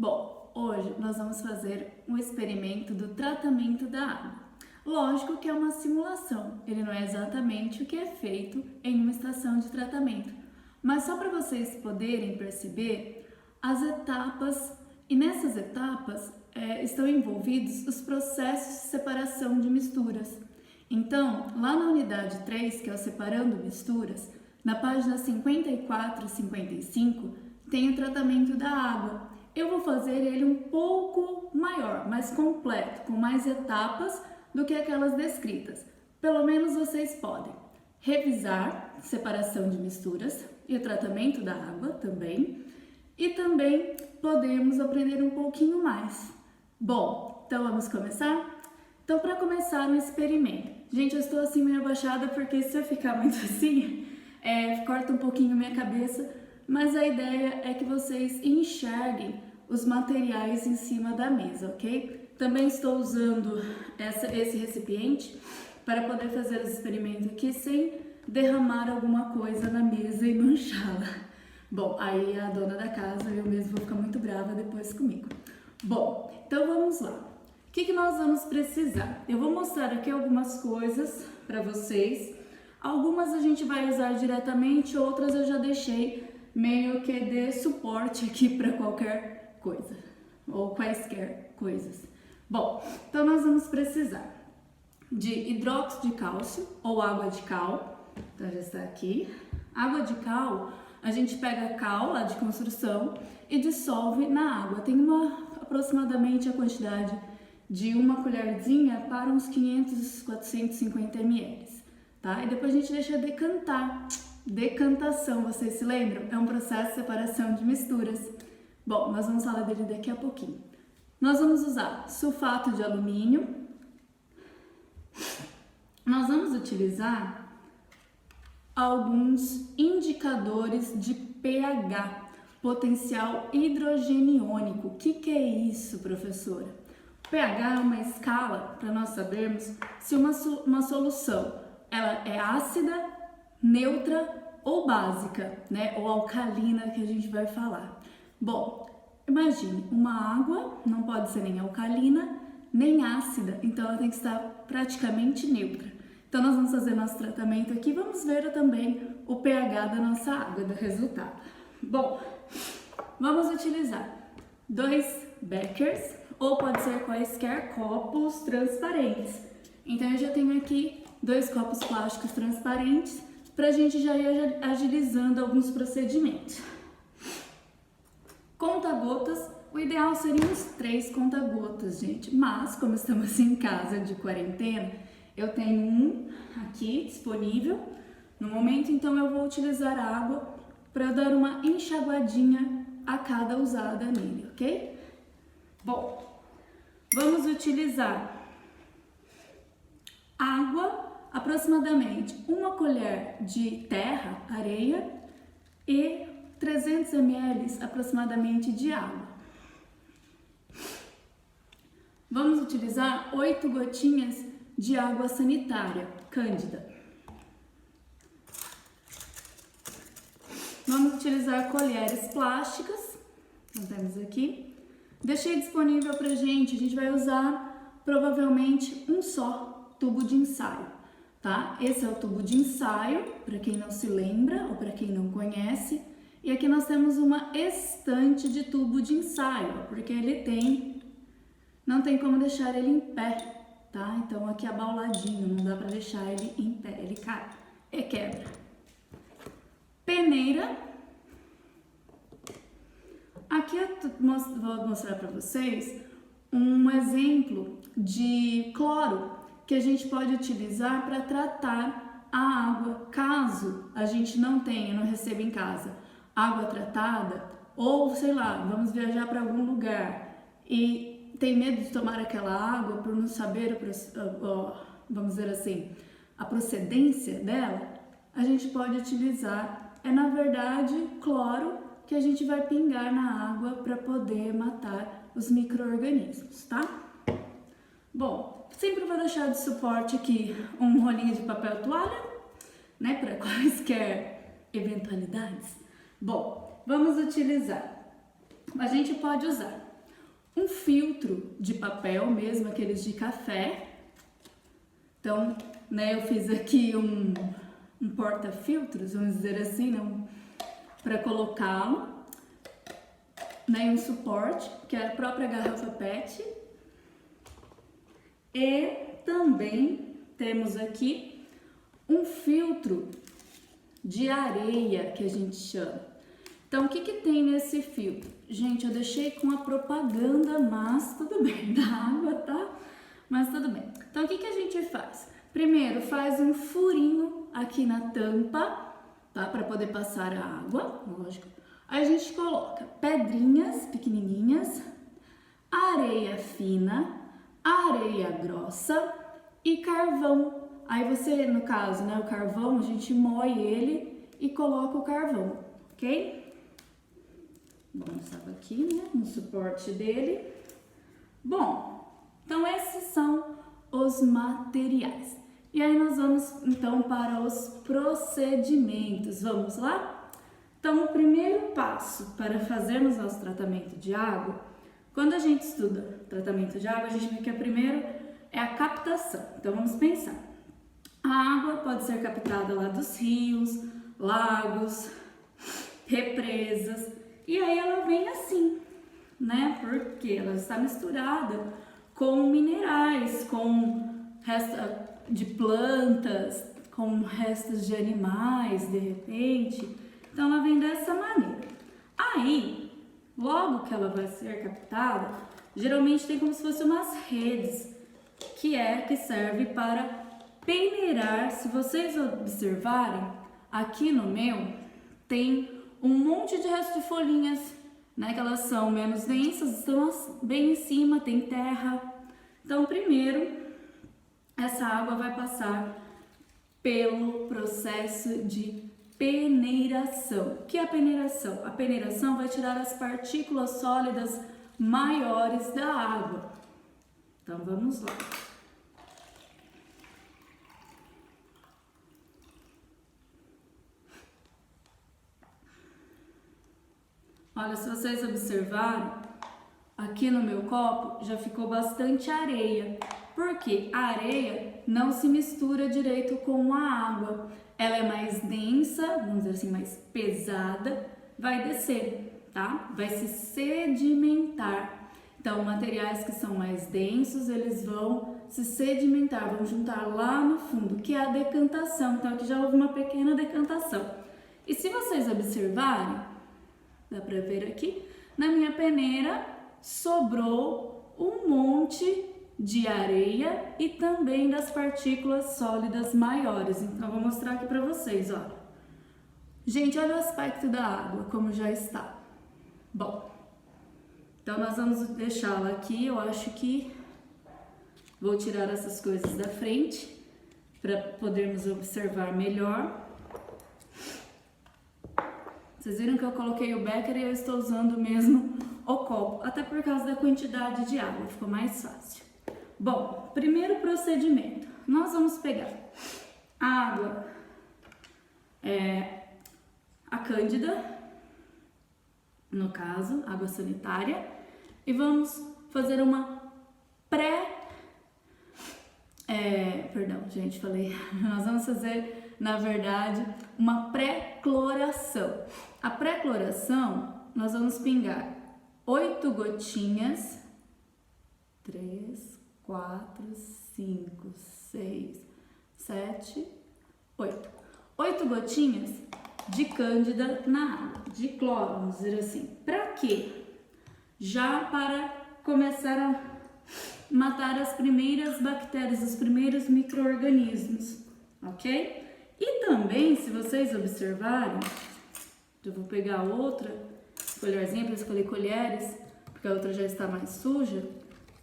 Bom, hoje nós vamos fazer um experimento do tratamento da água. Lógico que é uma simulação, ele não é exatamente o que é feito em uma estação de tratamento, mas só para vocês poderem perceber as etapas, e nessas etapas estão envolvidos os processos de separação de misturas. Então, lá na unidade 3, que é o Separando Misturas, na página 54 e 55, tem o tratamento da água. Eu vou fazer ele um pouco maior, mais completo, com mais etapas do que aquelas descritas. Pelo menos vocês podem revisar separação de misturas e o tratamento da água também. E também podemos aprender um pouquinho mais. Bom, então vamos começar? Então, para começar um experimento. Gente, eu estou assim meio abaixada porque se eu ficar muito assim, corta um pouquinho minha cabeça, mas a ideia é que vocês enxerguem os materiais em cima da mesa, ok? Também estou usando esse recipiente para poder fazer os experimentos aqui sem derramar alguma coisa na mesa e manchá-la. Bom, aí a dona da casa, eu mesmo vou ficar muito brava depois comigo. Bom, então vamos lá. O que nós vamos precisar? Eu vou mostrar aqui algumas coisas para vocês. Algumas a gente vai usar diretamente, outras eu já deixei meio que de suporte aqui para qualquer coisa, ou quaisquer coisas. Bom, então nós vamos precisar de hidróxido de cálcio ou água de cal, então já está aqui. Água de cal, a gente pega cal lá de construção e dissolve na água. Tem aproximadamente a quantidade de uma colherzinha para uns 500, 450 ml, tá? E depois a gente deixa decantar. Decantação, vocês se lembram? É um processo de separação de misturas. Bom, nós vamos falar dele daqui a pouquinho. Nós vamos usar sulfato de alumínio. Nós vamos utilizar alguns indicadores de pH, potencial hidrogeniônico. O que é isso, professora? O pH é uma escala para nós sabermos se uma solução ela é ácida, neutra ou básica, né? Ou alcalina, que a gente vai falar. Bom, imagine, uma água não pode ser nem alcalina, nem ácida, então ela tem que estar praticamente neutra. Então nós vamos fazer nosso tratamento aqui, vamos ver também o pH da nossa água, do resultado. Bom, vamos utilizar 2 beckers, ou pode ser quaisquer copos transparentes. Então eu já tenho aqui 2 copos plásticos transparentes, para a gente já ir agilizando alguns procedimentos. Conta-gotas, o ideal seria uns 3 conta-gotas, gente, mas como estamos em casa de quarentena, eu tenho um aqui disponível no momento, então eu vou utilizar a água para dar uma enxaguadinha a cada usada nele, ok? Bom, vamos utilizar água, aproximadamente 1 colher de terra, areia e 300 ml aproximadamente de água. Vamos utilizar 8 gotinhas de água sanitária, cândida. Vamos utilizar colheres plásticas, nós temos aqui. Deixei disponível pra gente, a gente vai usar provavelmente um só tubo de ensaio, tá? Esse é o tubo de ensaio, para quem não se lembra ou para quem não conhece. E aqui nós temos uma estante de tubo de ensaio, porque ele não tem como deixar ele em pé, tá? Então aqui abauladinho, não dá para deixar ele em pé, ele cai e quebra. Peneira. Aqui eu vou mostrar para vocês um exemplo de cloro que a gente pode utilizar para tratar a água, caso a gente não receba em casa água tratada, ou sei lá, vamos viajar para algum lugar e tem medo de tomar aquela água por não saber, vamos dizer assim, a procedência dela, a gente pode utilizar, na verdade, cloro que a gente vai pingar na água para poder matar os micro-organismos, tá? Bom, sempre vou deixar de suporte aqui um rolinho de papel toalha, né, para quaisquer eventualidades. Bom, vamos utilizar. A gente pode usar um filtro de papel mesmo, aqueles de café. Então, né, eu fiz aqui um porta-filtros, vamos dizer assim, para colocá-lo, né, um suporte, que é a própria garrafa PET. E também temos aqui um filtro de areia, que a gente chama. Então, o que tem nesse filtro? Gente, eu deixei com a propaganda, mas tudo bem, da água, tá? Mas tudo bem. Então, o que a gente faz? Primeiro, faz um furinho aqui na tampa, tá? Para poder passar a água, lógico. Aí a gente coloca pedrinhas pequenininhas, areia fina, areia grossa e carvão. Aí você, no caso, né, o carvão, a gente moe ele e coloca o carvão, ok? Vamos estava aqui, né, no suporte dele. Bom, então esses são os materiais. E aí nós vamos então para os procedimentos. Vamos lá? Então, o primeiro passo para fazermos nosso tratamento de água, quando a gente estuda tratamento de água, a gente vê que a primeiro é a captação. Então, vamos pensar. A água pode ser captada lá dos rios, lagos, represas, e aí ela vem assim, né? Porque ela está misturada com minerais, com restos de plantas, com restos de animais, de repente. Então, ela vem dessa maneira. Aí, logo que ela vai ser captada, geralmente tem como se fossem umas redes, que serve para peneirar. Se vocês observarem, aqui no meu tem um monte de resto de folhinhas, né, que elas são menos densas, estão bem em cima, tem terra. Então, primeiro, essa água vai passar pelo processo de peneiração. O que é a peneiração? A peneiração vai tirar as partículas sólidas maiores da água. Então, vamos lá. Olha, se vocês observarem, aqui no meu copo já ficou bastante areia, porque a areia não se mistura direito com a água. Ela é mais densa, vamos dizer assim, mais pesada, vai descer, tá? Vai se sedimentar. Então, materiais que são mais densos, eles vão se sedimentar, vão juntar lá no fundo, que é a decantação. Então, aqui já houve uma pequena decantação. E se vocês observarem, dá pra ver aqui, na minha peneira sobrou um monte de areia e também das partículas sólidas maiores. Então, vou mostrar aqui pra vocês, olha. Gente, olha o aspecto da água, como já está. Bom, então nós vamos deixá-la aqui. Eu acho que vou tirar essas coisas da frente para podermos observar melhor. Vocês viram que eu coloquei o becker e eu estou usando mesmo o copo, até por causa da quantidade de água, ficou mais fácil. Bom, primeiro procedimento, nós vamos pegar a água, a cândida, no caso, água sanitária, e vamos fazer uma nós vamos fazer, na verdade, uma pré-cloração. A pré-cloração, nós vamos pingar 8 gotinhas, 3, 4, 5, 6, 7, 8. 8 gotinhas de cândida na água, de cloro, vamos dizer assim. Para quê? Já para começar a matar as primeiras bactérias, os primeiros micro-organismos, ok? E também, se vocês observarem, eu vou pegar outra colherzinha para escolher colheres, porque a outra já está mais suja.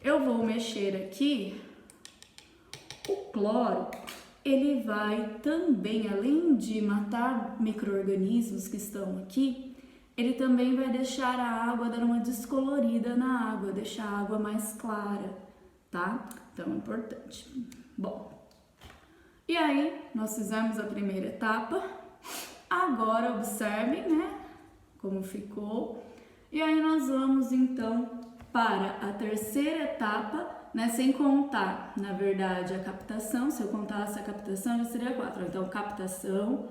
Eu vou mexer aqui. O cloro, ele vai também, além de matar micro-organismos que estão aqui, ele também vai deixar a água, dar uma descolorida na água, deixar a água mais clara, tá? Então, é importante. Bom, e aí, nós fizemos a primeira etapa. Agora, observem, né, como ficou. E aí, nós vamos, então, para a terceira etapa, né, sem contar, na verdade, a captação. Se eu contasse a captação, já seria 4. Então, captação,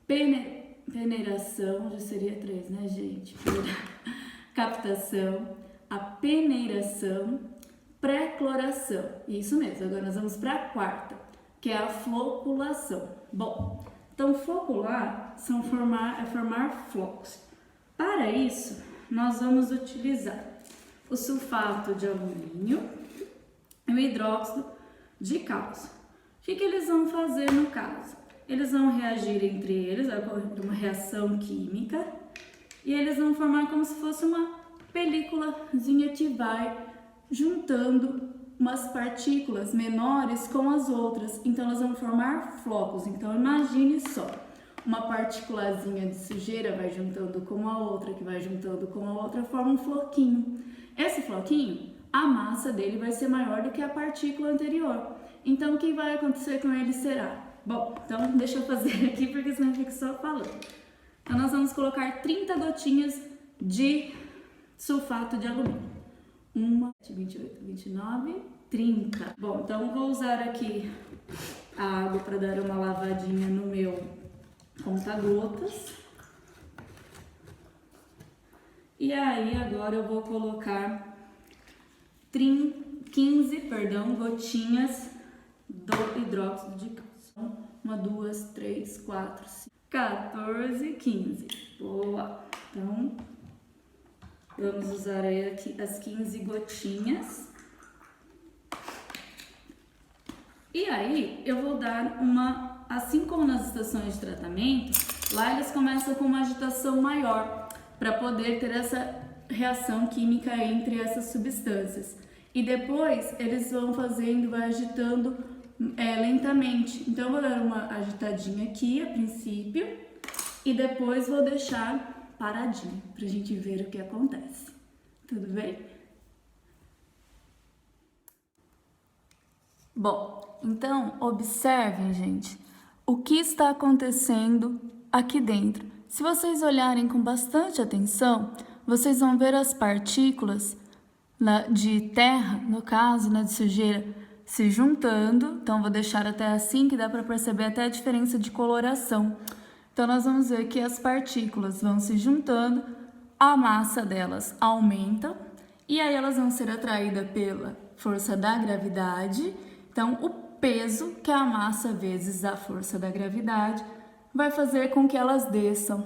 peneiração, já seria 3, né, gente? Captação, a peneiração, pré-cloração. Isso mesmo, agora nós vamos para a quarta, que é a floculação. Bom, então flocular é formar flocos. Para isso, nós vamos utilizar o sulfato de alumínio e o hidróxido de cálcio. O que eles vão fazer no caso? Eles vão reagir entre eles, vai ocorrer uma reação química, e eles vão formar como se fosse uma películazinha que vai juntando umas partículas menores com as outras. Então, elas vão formar flocos. Então, imagine só, uma partículazinha de sujeira vai juntando com a outra, que vai juntando com a outra, forma um floquinho. Esse floquinho, a massa dele vai ser maior do que a partícula anterior. Então, o que vai acontecer com ele será? Bom, então deixa eu fazer aqui, porque senão eu fico só falando. Então, nós vamos colocar 30 gotinhas de sulfato de alumínio. 1, 28, 29, 30. Bom, então vou usar aqui a água para dar uma lavadinha no meu conta-gotas. E aí, agora eu vou colocar 15 gotinhas do hidróxido de cálcio. 1, 2, 3, 4, 5, 14, 15. Boa! Então, vamos usar aí aqui as 15 gotinhas. E aí, eu vou dar uma... Assim como nas estações de tratamento, lá eles começam com uma agitação maior, para poder ter essa reação química entre essas substâncias. E depois, eles vão fazendo, vai agitando lentamente. Então, eu vou dar uma agitadinha aqui, a princípio, e depois vou deixar paradinho, pra gente ver o que acontece. Tudo bem? Bom, então observem, gente, o que está acontecendo aqui dentro. Se vocês olharem com bastante atenção, vocês vão ver as partículas de terra, no caso, de sujeira, se juntando. Então, vou deixar até assim, que dá para perceber até a diferença de coloração. Então, nós vamos ver que as partículas vão se juntando, a massa delas aumenta, e aí elas vão ser atraídas pela força da gravidade. Então, o peso, que é a massa vezes a força da gravidade, vai fazer com que elas desçam.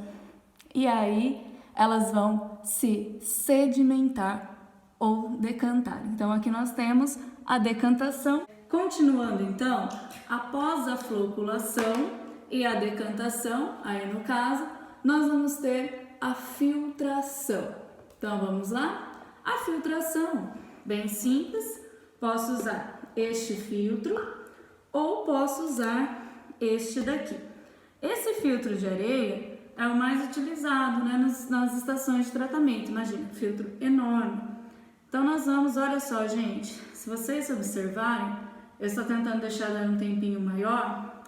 E aí, elas vão se sedimentar ou decantar. Então, aqui nós temos a decantação. Continuando, então, após a floculação e a decantação, aí no caso, nós vamos ter a filtração. Então, vamos lá? A filtração, bem simples, posso usar este filtro ou posso usar este daqui. Esse filtro de areia é o mais utilizado, né, nas estações de tratamento. Imagina, filtro enorme. Então, nós vamos, olha só, gente, se vocês observarem, eu estou tentando deixar dar um tempinho maior,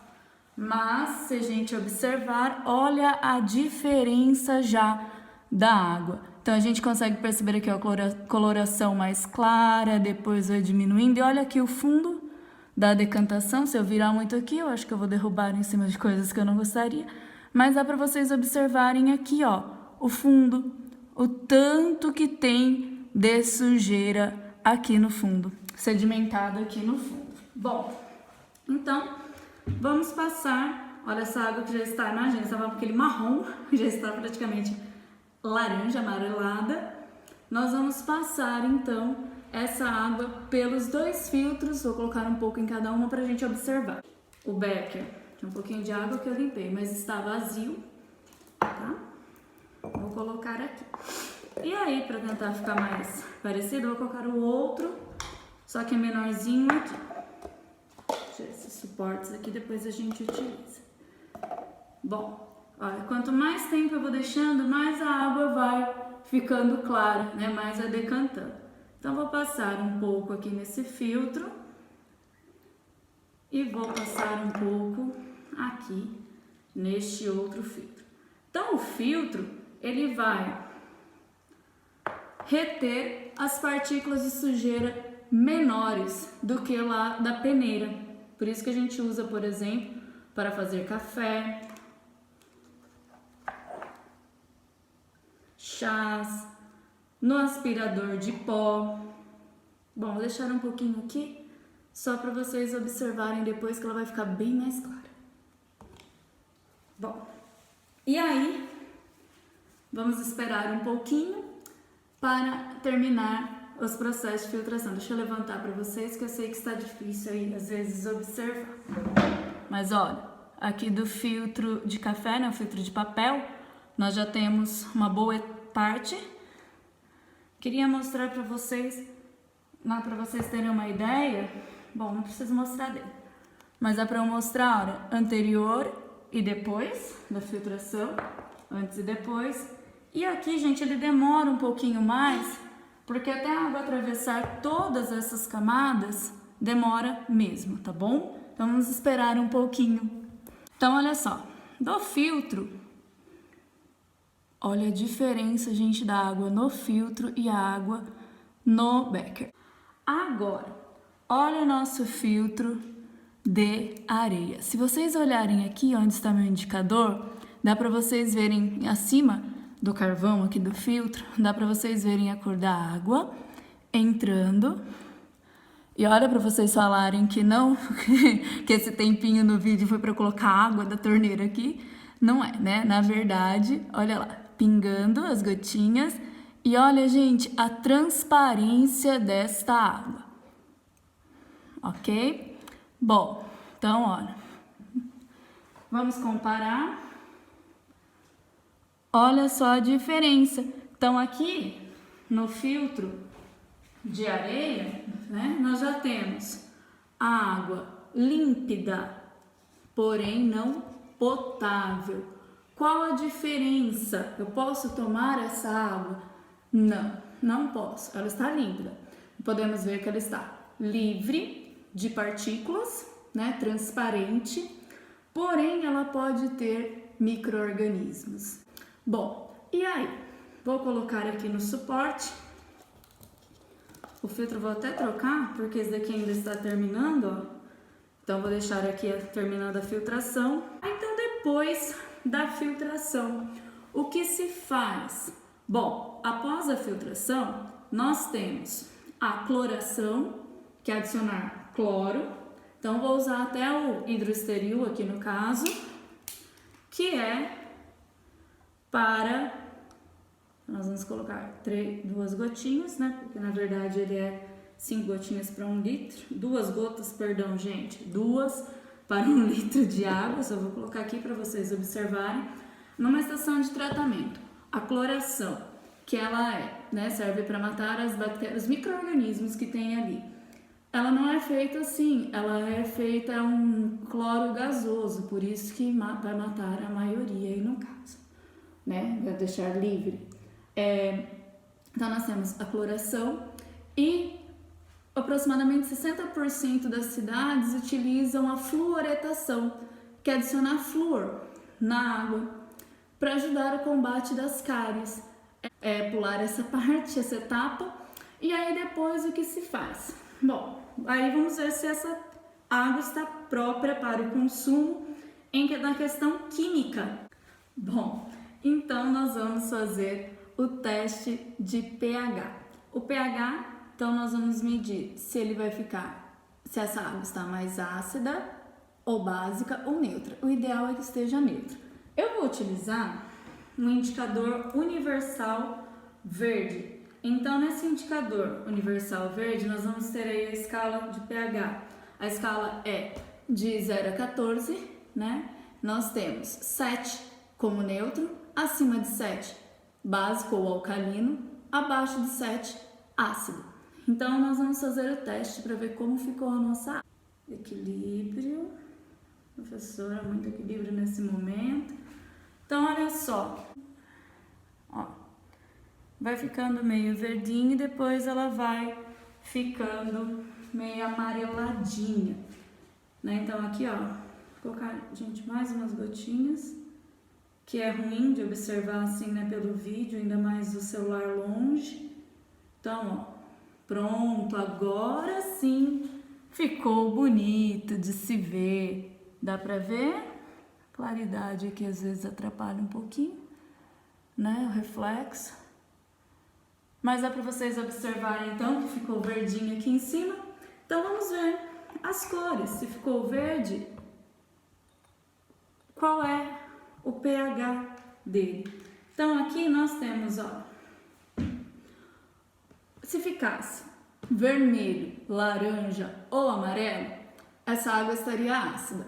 mas se a gente observar, olha a diferença já da água. Então, a gente consegue perceber aqui a coloração mais clara, depois vai diminuindo, e olha aqui o fundo da decantação. Se eu virar muito aqui, eu acho que eu vou derrubar em cima de coisas que eu não gostaria, mas dá para vocês observarem aqui, ó, o fundo, o tanto que tem de sujeira aqui no fundo, sedimentado aqui no fundo. Bom, então, vamos passar, olha essa água que já está, imagina, estava com aquele marrom, já está praticamente laranja, amarelada. Nós vamos passar, então, essa água pelos 2 filtros, vou colocar um pouco em cada uma para a gente observar. O becker, tem um pouquinho de água que eu limpei, mas está vazio, tá? Vou colocar aqui. E aí, para tentar ficar mais parecido, eu vou colocar o outro, só que menorzinho aqui. Deixa esses suportes aqui, depois a gente utiliza. Bom, olha, quanto mais tempo eu vou deixando, mais a água vai ficando clara, né? Mais a decantando. Então, vou passar um pouco aqui nesse filtro e vou passar um pouco aqui neste outro filtro. Então, o filtro, ele vai reter as partículas de sujeira menores do que lá da peneira. Por isso que a gente usa, por exemplo, para fazer café, chás, no aspirador de pó. Bom, vou deixar um pouquinho aqui, só para vocês observarem depois que ela vai ficar bem mais clara. Bom, e aí, vamos esperar um pouquinho para terminar os processos de filtração. Deixa eu levantar para vocês, que eu sei que está difícil aí, às vezes, observar. Mas olha, aqui do filtro de café, né, o filtro de papel, nós já temos uma boa parte. Queria mostrar para vocês, para vocês terem uma ideia. Bom, não preciso mostrar dele, mas dá para eu mostrar anterior e depois da filtração, antes e depois. E aqui, gente, ele demora um pouquinho mais, porque até a água atravessar todas essas camadas, demora mesmo, tá bom? Então, vamos esperar um pouquinho. Então, olha só, do filtro, olha a diferença, gente, da água no filtro e a água no becker. Agora, olha o nosso filtro de areia. Se vocês olharem aqui onde está meu indicador, dá para vocês verem acima do carvão aqui do filtro, dá para vocês verem a cor da água entrando. E olha, para vocês falarem que não, que esse tempinho no vídeo foi para colocar água da torneira aqui, não é, né? Na verdade, olha lá, pingando as gotinhas. E olha, gente, a transparência desta água. Ok? Bom, então, olha, vamos comparar. Olha só a diferença. Então, aqui no filtro de areia, né, nós já temos a água límpida, porém não potável. Qual a diferença? Eu posso tomar essa água? Não, não posso. Ela está límpida. Podemos ver que ela está livre de partículas, né, transparente, porém ela pode ter micro-organismos. Bom, e aí? Vou colocar aqui no suporte. O filtro vou até trocar, porque esse daqui ainda está terminando, ó. Então, vou deixar aqui terminando a filtração. Então, depois da filtração, o que se faz? Bom, após a filtração, nós temos a cloração, que é adicionar cloro. Então, vou usar até o hidroesteril aqui no caso, que é para, nós vamos colocar 2 gotinhas, né? Porque na verdade ele é 5 gotinhas para 1 litro. 2 gotas, perdão, gente. 2 para 1 litro de água. Só vou colocar aqui para vocês observarem. Numa estação de tratamento, a cloração, que ela né, serve para matar as bactérias, os micro-organismos que tem ali. Ela não é feita assim, ela é feita um cloro gasoso, por isso que vai matar a maioria aí no caso, né? Vai deixar livre. Então, nós temos a cloração e aproximadamente 60% das cidades utilizam a fluoretação, que é adicionar flúor na água para ajudar o combate das cáries. Pular essa parte, essa etapa, e aí depois o que se faz? Bom, aí vamos ver se essa água está própria para o consumo na questão química. Bom, então nós vamos fazer o teste de pH. O pH, então nós vamos medir se ele vai ficar, se essa água está mais ácida ou básica ou neutra. O ideal é que esteja neutra. Eu vou utilizar um indicador universal verde. Então, nesse indicador universal verde, nós vamos ter aí a escala de pH. A escala é de 0 a 14, né? Nós temos 7 como neutro, acima de 7 básico ou alcalino, abaixo de 7 ácido. Então, nós vamos fazer o teste para ver como ficou a nossa água. Equilíbrio. Professora, muito equilíbrio nesse momento. Então, olha só. Ó, vai ficando meio verdinho e depois ela vai ficando meio amareladinha, né? Então, aqui, ó, vou colocar, gente, mais umas gotinhas, que é ruim de observar assim, né, pelo vídeo, ainda mais do celular longe. Então, ó, pronto, agora sim ficou bonito de se ver. Dá pra ver? Claridade aqui às vezes atrapalha um pouquinho, né? O reflexo. Mas dá pra vocês observarem então que ficou verdinho aqui em cima. Então vamos ver as cores. Se ficou verde, qual é o pH dele? Então aqui nós temos, ó, se ficasse vermelho, laranja ou amarelo, essa água estaria ácida.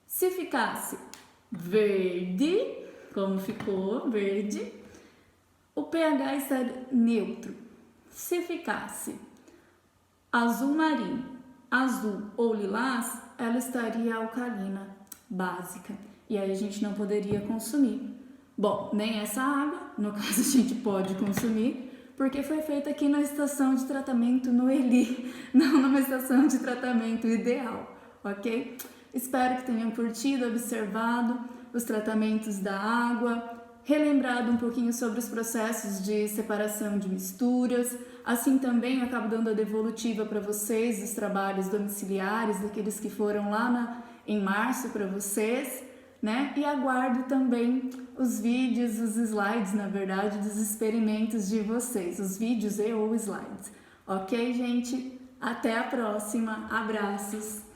Se ficasse verde, como ficou verde, o pH estaria neutro. Se ficasse azul marinho, azul ou lilás, ela estaria alcalina, básica. E aí a gente não poderia consumir. Bom, nem essa água, no caso a gente pode consumir, porque foi feita aqui na estação de tratamento no Eli, não numa estação de tratamento ideal, ok? Espero que tenham curtido, observado os tratamentos da água, relembrado um pouquinho sobre os processos de separação de misturas. Assim também eu acabo dando a devolutiva para vocês dos trabalhos domiciliares, daqueles que foram lá em março para vocês, né? E aguardo também os vídeos, os slides, na verdade, dos experimentos de vocês, os vídeos e ou slides. Ok, gente? Até a próxima. Abraços!